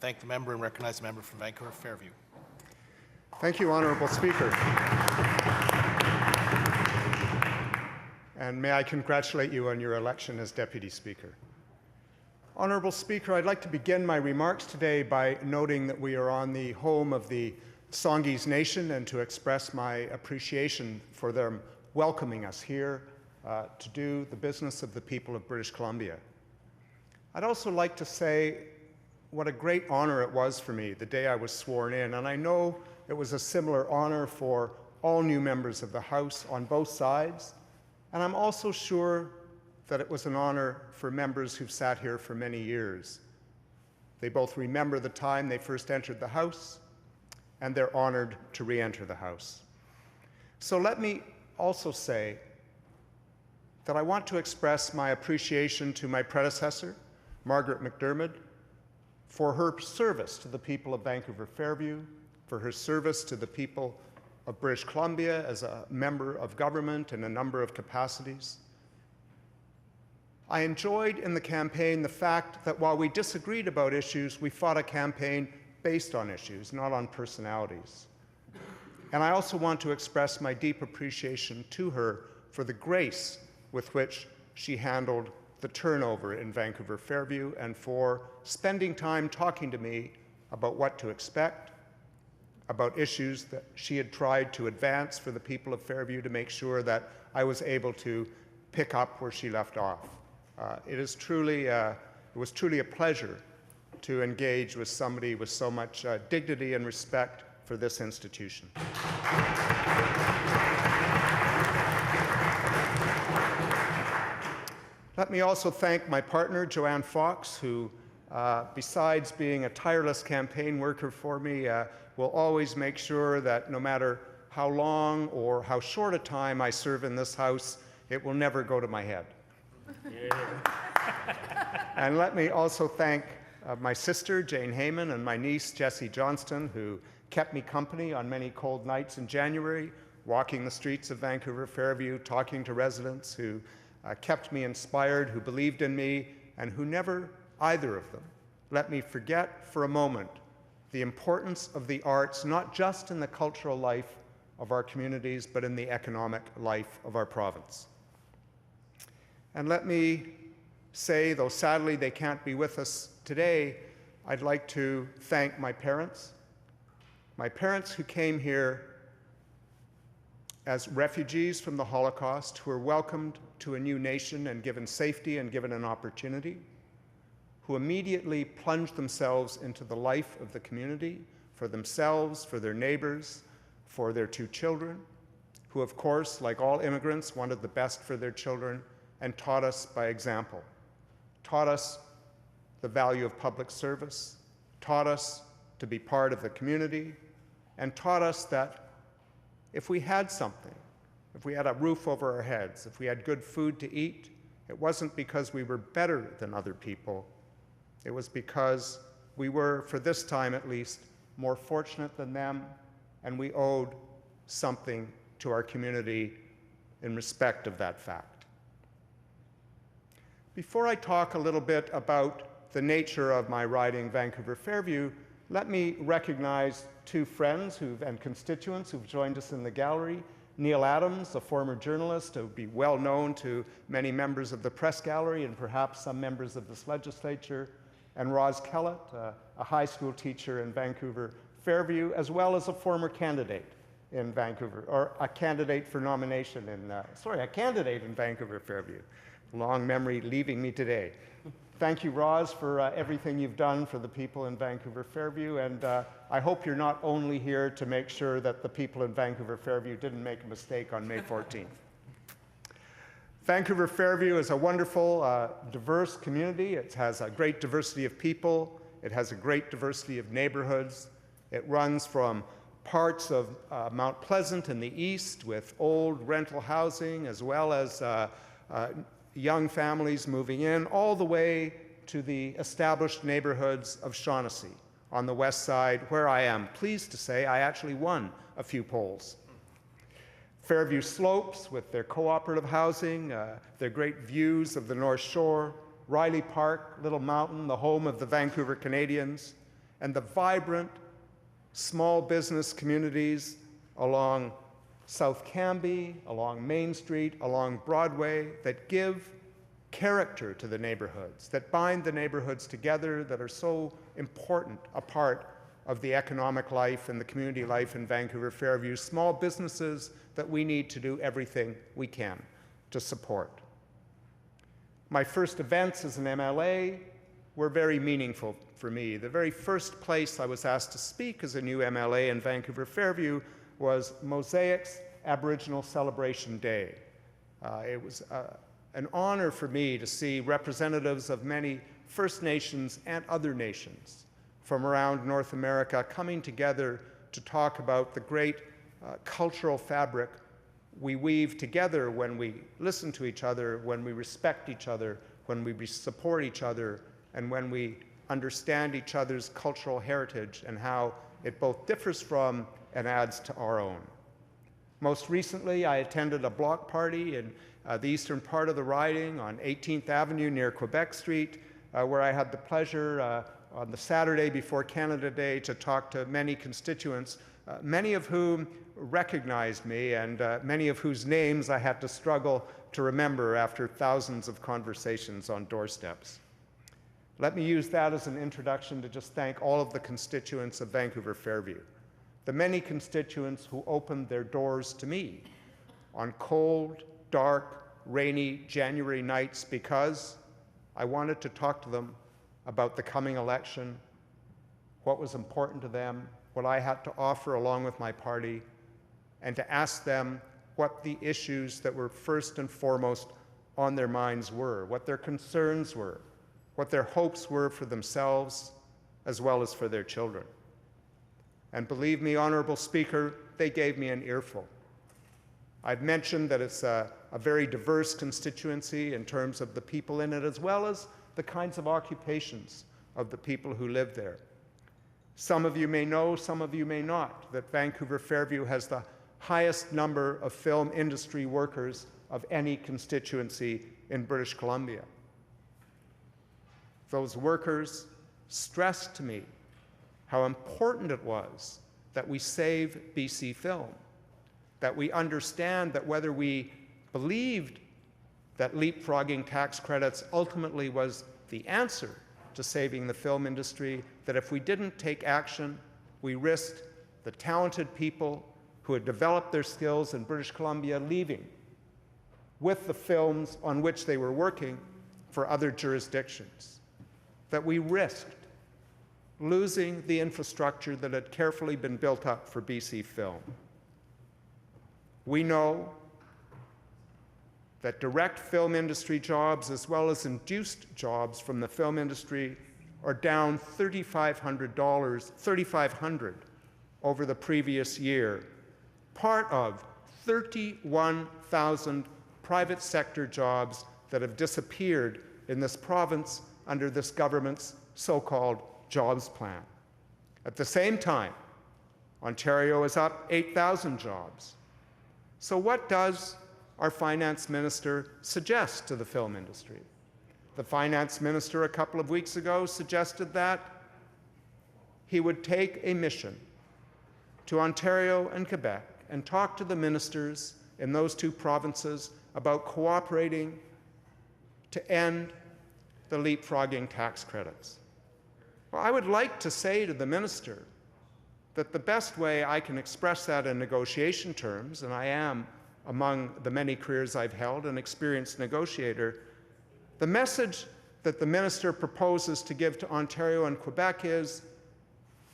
thank the member and recognize the member from Vancouver-Fairview. Thank you, Honourable Speaker. And may I congratulate you on your election as Deputy Speaker. Honourable Speaker, I'd like to begin my remarks today by noting that we are on the home of the Songhees Nation and to express my appreciation for them welcoming us here to do the business of the people of British Columbia. I'd also like to say what a great honor it was for me the day I was sworn in, and I know it was a similar honor for all new members of the House on both sides, and I'm also sure that it was an honor for members who've sat here for many years. They both remember the time they first entered the House, and they're honored to re-enter the House. So let me also say that I want to express my appreciation to my predecessor, Margaret McDermott, for her service to the people of Vancouver-Fairview, for her service to the people of British Columbia as a member of government in a number of capacities. I enjoyed in the campaign the fact that while we disagreed about issues, we fought a campaign based on issues, not on personalities. And I also want to express my deep appreciation to her for the grace with which she handled the turnover in Vancouver-Fairview and for spending time talking to me about what to expect, about issues that she had tried to advance for the people of Fairview to make sure that I was able to pick up where she left off. It was truly a pleasure to engage with somebody with so much dignity and respect for this institution. Let me also thank my partner, Joanne Fox, who, besides being a tireless campaign worker for me, will always make sure that no matter how long or how short a time I serve in this House, it will never go to my head. And let me also thank my sister, Jane Heyman, and my niece, Jessie Johnston, who kept me company on many cold nights in January, walking the streets of Vancouver-Fairview, talking to residents, who kept me inspired, who believed in me, and who never, either of them, let me forget for a moment the importance of the arts, not just in the cultural life of our communities, but in the economic life of our province. And let me say, though sadly they can't be with us today, I'd like to thank my parents who came here as refugees from the Holocaust, who were welcomed to a new nation and given safety and given an opportunity, who immediately plunged themselves into the life of the community for themselves, for their neighbors, for their 2 children, who, of course, like all immigrants, wanted the best for their children and taught us by example, taught us the value of public service, taught us to be part of the community, and taught us that if we had something, if we had a roof over our heads, if we had good food to eat, it wasn't because we were better than other people. It was because we were, for this time at least, more fortunate than them, and we owed something to our community in respect of that fact. Before I talk a little bit about the nature of my riding Vancouver-Fairview, let me recognize 2 friends and constituents who've joined us in the gallery. Neil Adams, a former journalist who would be well known to many members of the press gallery and perhaps some members of this legislature, and Roz Kellett, a high school teacher in Vancouver-Fairview, as well as a former candidate in Vancouver, or a candidate for nomination a candidate in Vancouver-Fairview. Long memory leaving me today. Thank you, Roz, for everything you've done for the people in Vancouver-Fairview, and I hope you're not only here to make sure that the people in Vancouver-Fairview didn't make a mistake on May 14th. Vancouver-Fairview is a wonderful, diverse community. It has a great diversity of people. It has a great diversity of neighborhoods. It runs from parts of Mount Pleasant in the east with old rental housing, as well as young families moving in, all the way to the established neighborhoods of Shaughnessy on the west side, where I am pleased to say I actually won a few polls. Fairview Slopes with their cooperative housing, their great views of the North Shore, Riley Park, Little Mountain, the home of the Vancouver Canadians, and the vibrant small business communities along South Cambie, along Main Street, along Broadway, that give character to the neighborhoods, that bind the neighborhoods together, that are so important a part of the economic life and the community life in Vancouver-Fairview, small businesses that we need to do everything we can to support. My first events as an MLA were very meaningful for me. The very first place I was asked to speak as a new MLA in Vancouver-Fairview was Mosaic's Aboriginal Celebration Day. It was an honor for me to see representatives of many First Nations and other nations from around North America coming together to talk about the great cultural fabric we weave together when we listen to each other, when we respect each other, when we support each other, and when we understand each other's cultural heritage and how it both differs from and adds to our own. Most recently, I attended a block party in the eastern part of the riding on 18th Avenue near Quebec Street, where I had the pleasure on the Saturday before Canada Day to talk to many constituents, many of whom recognized me and many of whose names I had to struggle to remember after thousands of conversations on doorsteps. Let me use that as an introduction to just thank all of the constituents of Vancouver-Fairview, the many constituents who opened their doors to me on cold, dark, rainy January nights because I wanted to talk to them about the coming election, what was important to them, what I had to offer along with my party, and to ask them what the issues that were first and foremost on their minds were, what their concerns were, what their hopes were for themselves as well as for their children. And believe me, Honorable Speaker, they gave me an earful. I've mentioned that it's a very diverse constituency in terms of the people in it, as well as the kinds of occupations of the people who live there. Some of you may know, some of you may not, that Vancouver-Fairview has the highest number of film industry workers of any constituency in British Columbia. Those workers stressed to me how important it was that we save BC film, that we understand that whether we believed that leapfrogging tax credits ultimately was the answer to saving the film industry, that if we didn't take action, we risked the talented people who had developed their skills in British Columbia leaving with the films on which they were working for other jurisdictions, that we risked losing the infrastructure that had carefully been built up for BC film. We know that direct film industry jobs as well as induced jobs from the film industry are down $3,500 over the previous year, part of 31,000 private sector jobs that have disappeared in this province under this government's so-called jobs plan. At the same time, Ontario is up 8,000 jobs. So what does our finance minister suggest to the film industry? The finance minister a couple of weeks ago suggested that he would take a mission to Ontario and Quebec and talk to the ministers in those two provinces about cooperating to end the leapfrogging tax credits. Well, I would like to say to the minister that the best way I can express that in negotiation terms, and I am among the many careers I've held an experienced negotiator, the message that the minister proposes to give to Ontario and Quebec is,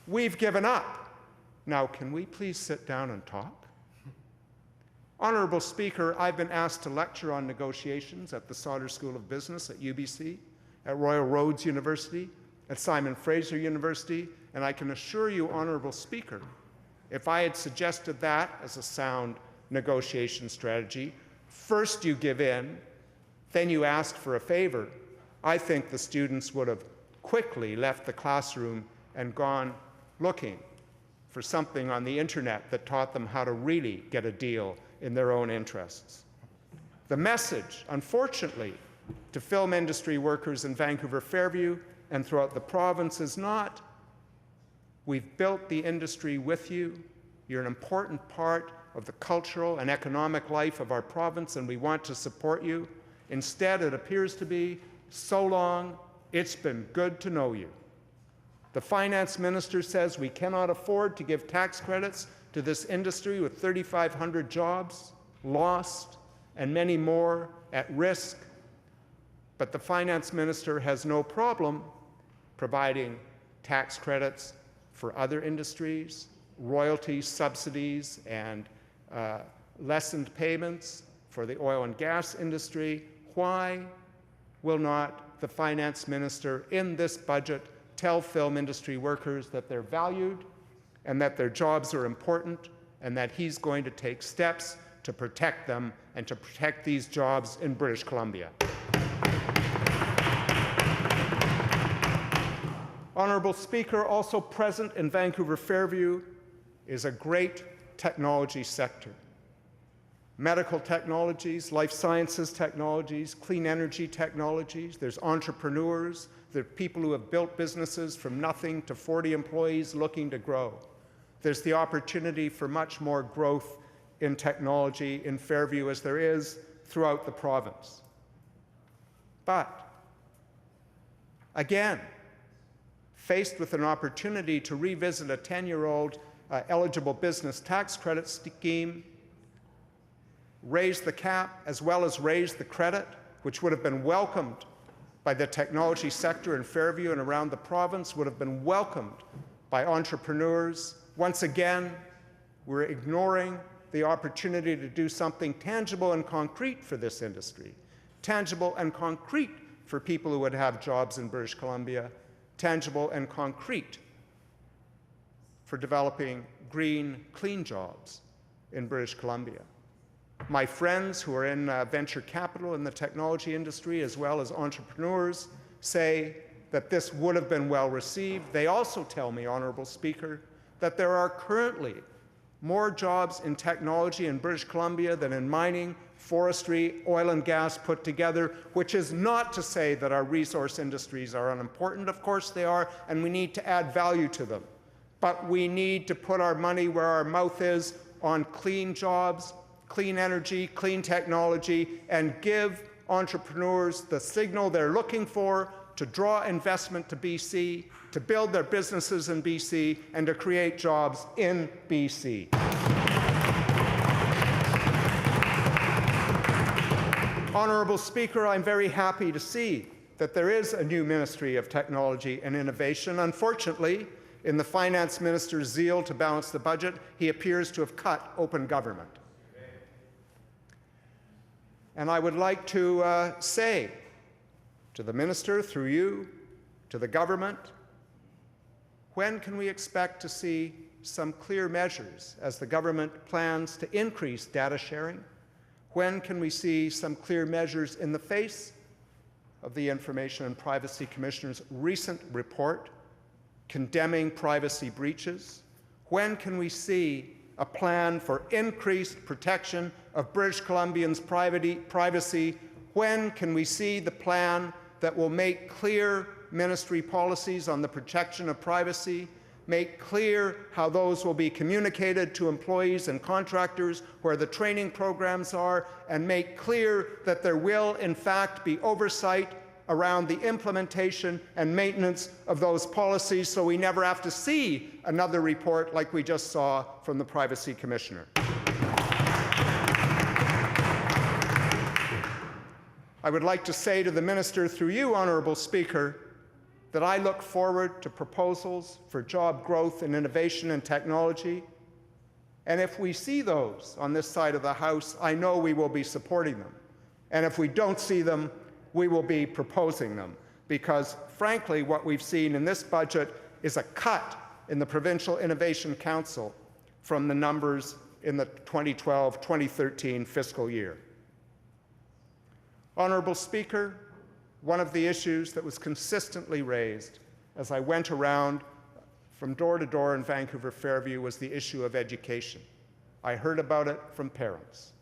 we've given up. Now, can we please sit down and talk? Honorable Speaker, I've been asked to lecture on negotiations at the Sauder School of Business at UBC, at Royal Roads University, at Simon Fraser University, and I can assure you, Honorable Speaker, if I had suggested that as a sound negotiation strategy, first you give in, then you ask for a favor, I think the students would have quickly left the classroom and gone looking for something on the internet that taught them how to really get a deal in their own interests. The message, unfortunately, to film industry workers in Vancouver-Fairview and throughout the province is not We've built the industry with you. You're an important part of the cultural and economic life of our province, and we want to support you. Instead, it appears to be, so long, it's been good to know you. The finance minister says we cannot afford to give tax credits to this industry with 3,500 jobs lost and many more at risk. But the finance minister has no problem providing tax credits for other industries, royalties, subsidies, and lessened payments for the oil and gas industry. Why will not the finance minister in this budget tell film industry workers that they're valued and that their jobs are important and that he's going to take steps to protect them and to protect these jobs in British Columbia? Honourable Speaker, also present in Vancouver-Fairview is a great technology sector. Medical technologies, life sciences technologies, clean energy technologies. There's entrepreneurs. There are people who have built businesses from nothing to 40 employees looking to grow. There's the opportunity for much more growth in technology in Fairview as there is throughout the province. But, again, faced with an opportunity to revisit a 10-year-old eligible business tax credit scheme, raise the cap as well as raise the credit, which would have been welcomed by the technology sector in Fairview and around the province, would have been welcomed by entrepreneurs. Once again, we're ignoring the opportunity to do something tangible and concrete for this industry, tangible and concrete for people who would have jobs in British Columbia, tangible and concrete for developing green, clean jobs in British Columbia. My friends who are in venture capital in the technology industry, as well as entrepreneurs, say that this would have been well received. They also tell me, Honourable Speaker, that there are currently more jobs in technology in British Columbia than in mining, forestry, oil and gas put together, which is not to say that our resource industries are unimportant. Of course they are, and we need to add value to them. But we need to put our money where our mouth is on clean jobs, clean energy, clean technology, and give entrepreneurs the signal they're looking for to draw investment to BC, to build their businesses in BC, and to create jobs in BC. Honourable Speaker, I'm very happy to see that there is a new Ministry of Technology and Innovation. Unfortunately, in the Finance Minister's zeal to balance the budget, he appears to have cut open government. And I would like to say to the Minister, through you, to the government, when can we expect to see some clear measures as the government plans to increase data sharing? When can we see some clear measures in the face of the Information and Privacy Commissioner's recent report condemning privacy breaches? When can we see a plan for increased protection of British Columbians' privacy? When can we see the plan that will make clear ministry policies on the protection of privacy, make clear how those will be communicated to employees and contractors, where the training programs are, and make clear that there will, in fact, be oversight around the implementation and maintenance of those policies so we never have to see another report like we just saw from the Privacy Commissioner. I would like to say to the Minister, through you, Honourable Speaker, that I look forward to proposals for job growth and innovation and technology. And if we see those on this side of the House, I know we will be supporting them. And if we don't see them, we will be proposing them. Because, frankly, what we've seen in this budget is a cut in the Provincial Innovation Council from the numbers in the 2012-2013 fiscal year. Honourable Speaker, one of the issues that was consistently raised as I went around from door to door in Vancouver-Fairview was the issue of education. I heard about it from parents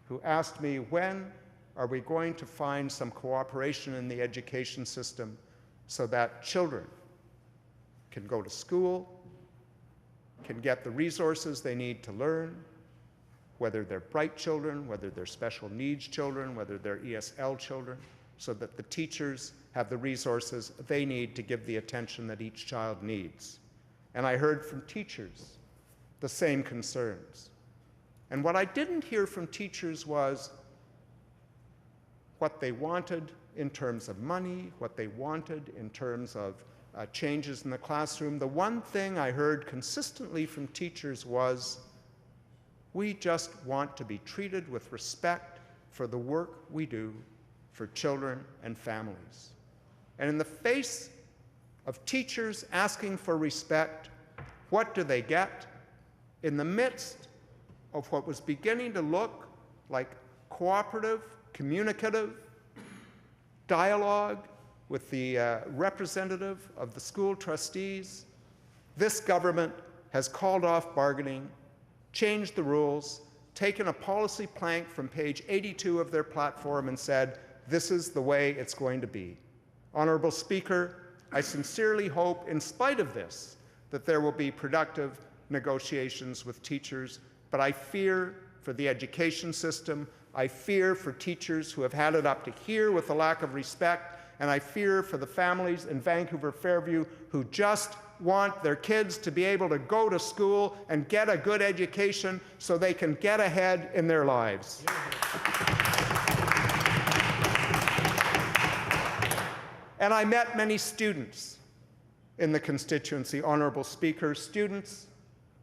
who asked me, when are we going to find some cooperation in the education system so that children can go to school can get the resources they need to learn, whether they're bright children, whether they're special needs children, whether they're ESL children, so that the teachers have the resources they need to give the attention that each child needs. And I heard from teachers the same concerns. And what I didn't hear from teachers was what they wanted in terms of money, what they wanted in terms of changes in the classroom. The one thing I heard consistently from teachers was, we just want to be treated with respect for the work we do for children and families. And in the face of teachers asking for respect, what do they get? In the midst of what was beginning to look like cooperative, communicative dialogue with the representative of the school trustees, this government has called off bargaining, changed the rules, taken a policy plank from page 82 of their platform and said, this is the way it's going to be. Honorable Speaker, I sincerely hope, in spite of this, that there will be productive negotiations with teachers, but I fear for the education system, I fear for teachers who have had it up to here with a lack of respect, and I fear for the families in Vancouver-Fairview who just want their kids to be able to go to school and get a good education so they can get ahead in their lives. And I met many students in the constituency, Honorable Speaker, students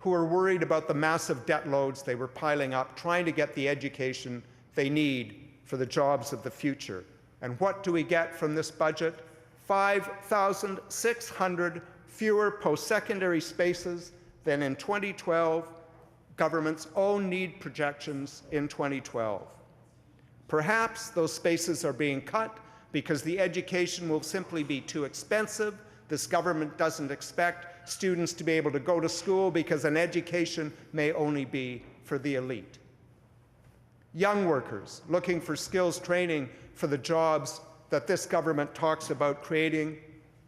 who were worried about the massive debt loads they were piling up, trying to get the education they need for the jobs of the future. And what do we get from this budget? 5,600 fewer post-secondary spaces than in 2012, government's own need projections in 2012. Perhaps those spaces are being cut because the education will simply be too expensive. This government doesn't expect students to be able to go to school because an education may only be for the elite. Young workers looking for skills training for the jobs that this government talks about creating.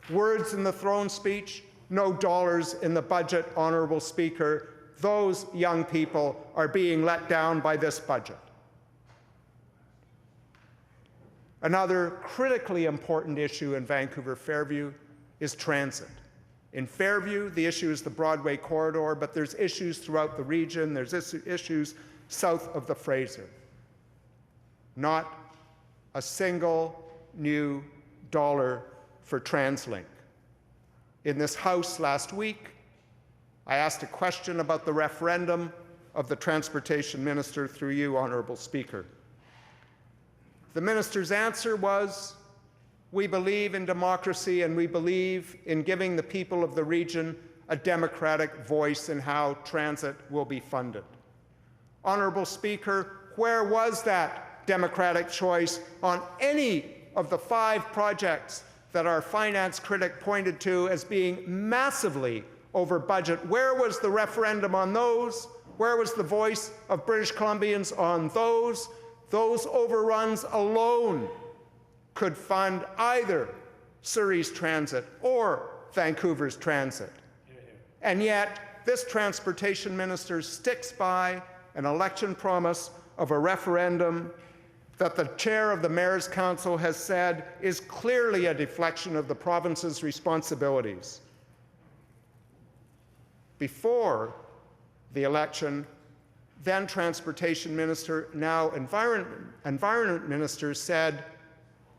Words in the throne speech, no dollars in the budget, Honorable Speaker. Those young people are being let down by this budget. Another critically important issue in Vancouver-Fairview is transit. In Fairview, the issue is the Broadway corridor, but there's issues throughout the region. There's issues south of the Fraser. Not a single new dollar for TransLink. In this House last week, I asked a question about the referendum of the Transportation Minister through you, Honorable Speaker. The minister's answer was, we believe in democracy and we believe in giving the people of the region a democratic voice in how transit will be funded. Honorable Speaker, where was that democratic choice on any of the 5 projects that our finance critic pointed to as being massively over budget? Where was the referendum on those? Where was the voice of British Columbians on those? Those overruns alone could fund either Surrey's transit or Vancouver's transit. And yet, this transportation minister sticks by an election promise of a referendum that the chair of the Mayor's Council has said is clearly a deflection of the province's responsibilities. Before the election, then Transportation Minister, now Environment Minister, said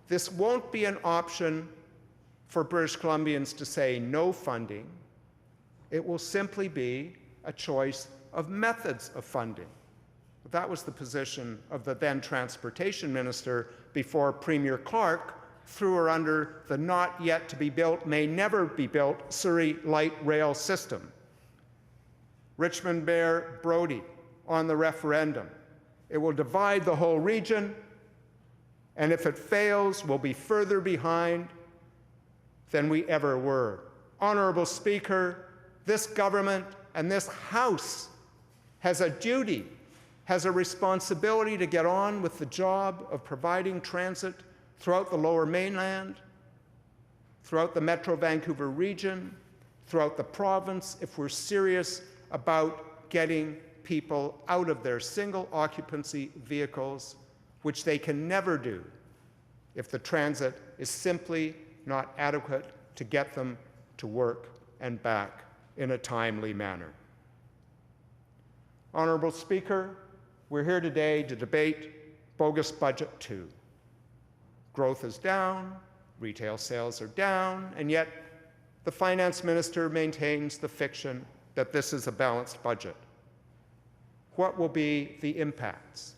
this won't be an option for British Columbians to say no funding. It will simply be a choice of methods of funding. That was the position of the then Transportation Minister before Premier Clark threw her under the not yet to be built, may never be built Surrey light rail system. Richmond Mayor Brodie on the referendum. It will divide the whole region, and if it fails, we'll be further behind than we ever were. Honorable Speaker, this government and this House has a duty, has a responsibility to get on with the job of providing transit throughout the Lower Mainland, throughout the Metro Vancouver region, throughout the province, if we're serious about getting people out of their single occupancy vehicles, which they can never do if the transit is simply not adequate to get them to work and back in a timely manner. Honorable Speaker, we're here today to debate bogus budget 2. Growth is down, retail sales are down, and yet the finance minister maintains the fiction that this is a balanced budget. What will be the impacts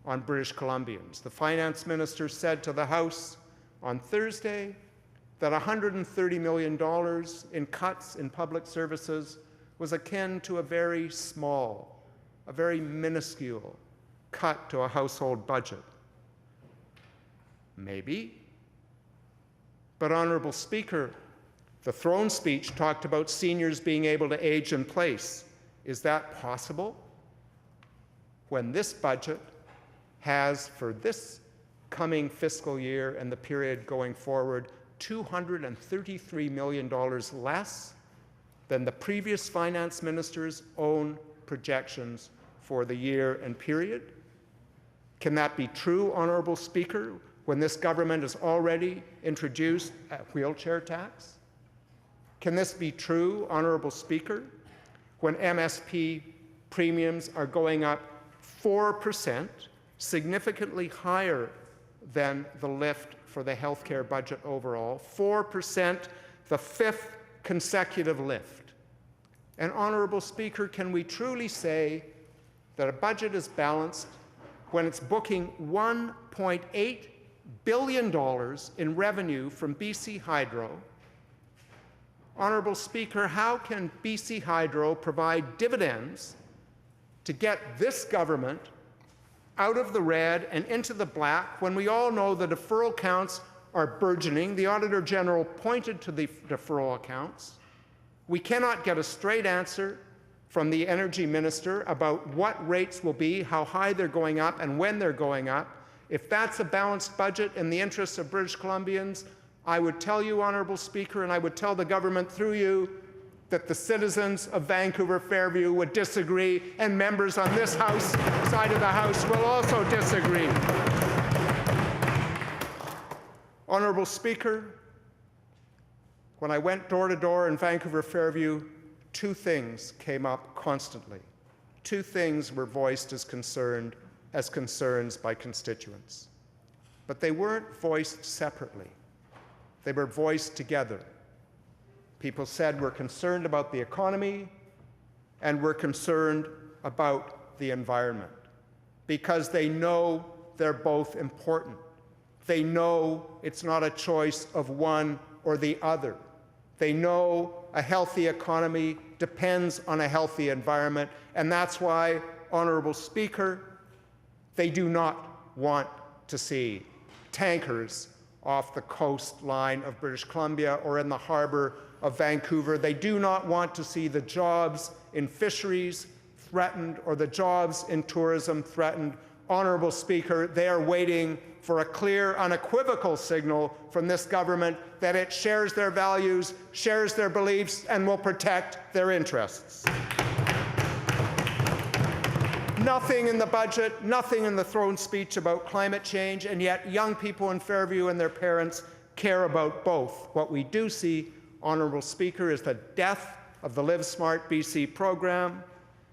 on British Columbians? The finance minister said to the House on Thursday that $130 million in cuts in public services was akin to a very small, a very minuscule cut to a household budget. Maybe. But, Honorable Speaker, the throne speech talked about seniors being able to age in place. Is that possible when this budget has, for this coming fiscal year and the period going forward, $233 million less than the previous finance minister's own projections for the year and period? Can that be true, Honorable Speaker, when this government has already introduced a wheelchair tax? Can this be true, Honorable Speaker, when MSP premiums are going up 4%, significantly higher than the lift for the healthcare budget overall, 4%, the 5th consecutive lift? And Honorable Speaker, can we truly say that a budget is balanced when it's booking $1.8 billion in revenue from BC Hydro? Honorable Speaker, how can BC Hydro provide dividends to get this government out of the red and into the black when we all know the deferral accounts are burgeoning? The Auditor General pointed to the deferral accounts. We cannot get a straight answer from the Energy Minister about what rates will be, how high they're going up, and when they're going up. If that's a balanced budget in the interests of British Columbians, I would tell you, Honorable Speaker, and I would tell the government through you, that the citizens of Vancouver-Fairview would disagree, and members on this House, side of the House, will also disagree. Honorable Speaker, when I went door to door in Vancouver-Fairview, 2 things came up constantly. 2 things were voiced as concerns by constituents. But they weren't voiced separately. They were voiced together. People said, we're concerned about the economy and we're concerned about the environment, because they know they're both important. They know it's not a choice of one or the other. They know a healthy economy depends on a healthy environment, and that's why, Honorable Speaker, they do not want to see tankers off the coastline of British Columbia or in the harbor of Vancouver. They do not want to see the jobs in fisheries threatened or the jobs in tourism threatened. Honorable Speaker, they are waiting for a clear, unequivocal signal from this government that it shares their values, shares their beliefs, and will protect their interests. Nothing in the budget, nothing in the throne speech about climate change, and yet young people in Fairview and their parents care about both. What we do see, Honorable Speaker, is the death of the Live Smart BC program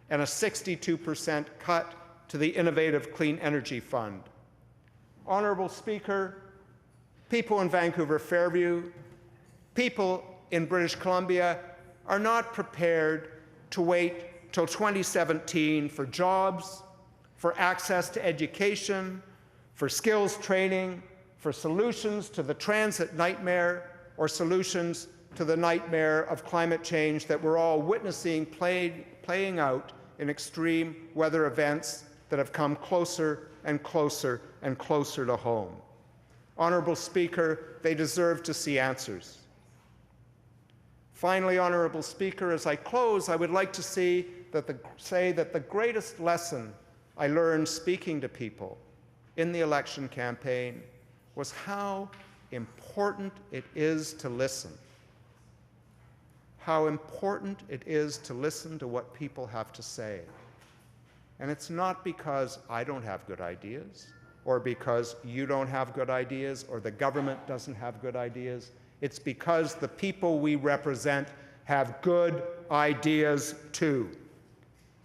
and a 62% cut to the Innovative Clean Energy Fund. Honorable Speaker, people in Vancouver-Fairview, people in British Columbia are not prepared to wait till 2017 for jobs, for access to education, for skills training, for solutions to the transit nightmare, or solutions to the nightmare of climate change that we're all witnessing playing out in extreme weather events that have come closer and closer and closer to home. Honorable Speaker, they deserve to see answers. Finally, Honorable Speaker, as I close, I would like to say that the greatest lesson I learned speaking to people in the election campaign was how important it is to listen. how important it is to listen to what people have to say. And it's not because I don't have good ideas, or because you don't have good ideas, or the government doesn't have good ideas. It's because the people we represent have good ideas too.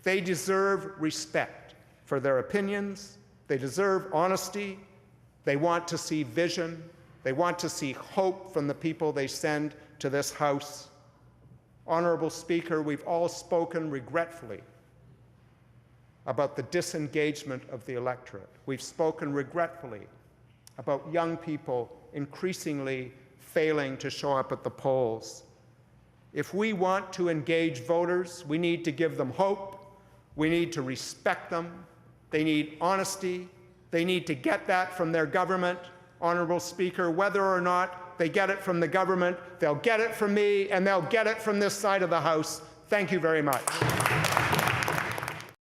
They deserve respect for their opinions. They deserve honesty. They want to see vision. They want to see hope from the people they send to this House. Honorable Speaker, we've all spoken regretfully about the disengagement of the electorate. We've spoken regretfully about young people increasingly failing to show up at the polls. If we want to engage voters, we need to give them hope. We need to respect them. They need honesty. They need to get that from their government. Honorable Speaker, whether or not they get it from the government, they'll get it from me, and they'll get it from this side of the House. Thank you very much.